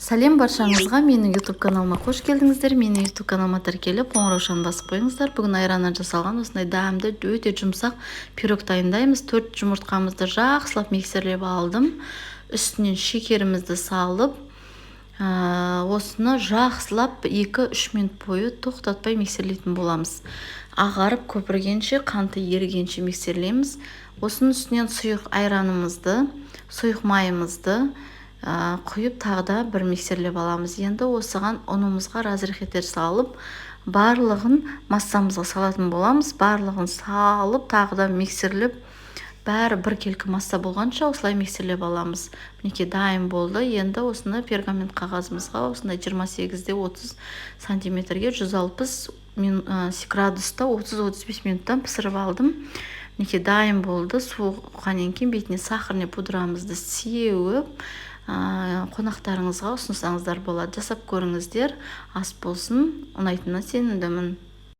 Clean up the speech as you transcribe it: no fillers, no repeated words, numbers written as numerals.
Сәлем баршаңызға, менің YouTube каналыма қош келдіңіздер. Менің YouTube каналыма тіркеліп, қоңыраушаны басып қойыңыздар. Бүгін айраннан жасалған осындай дәмді, өте жұмсақ пирог дайындаймыз. 4 жұмыртқамызды жақсылап миксерлеп алдым. Үстінен шекерімізді салып, осыны жақсылап 2-3 минут бойы тоқтатпай миксерлейтін боламыз. Ағарып көпіргенше, қанты ерігенше миксерлейміз. Осының үстінен сұйық айранымызды, сұйық майымызды құйып тағы да бір миксерлеп аламыз. Енді осыған ұнымызға разрыхеттер салып, барлығын массамызға салатын боламыз. Барлығын салып, тағы да миксерлеп, бәрі бір келкі масса болғанша осылай миксерлеп аламыз. Мінекей дайын болды. Енді осыны пергамент қағазымызға осындай 28-де 30 сантиметрге 160 градуста 30-35 минуттан пісіріп алдым. Мінекей дайын болды. Суығаннан кейін бетіне сахарный пудрамызды сеуіп, қонақтарыңызға ұсынсаңыздар болады. Жасап көріңіздер, ас болсын. Ұнайтынына сенімдімін.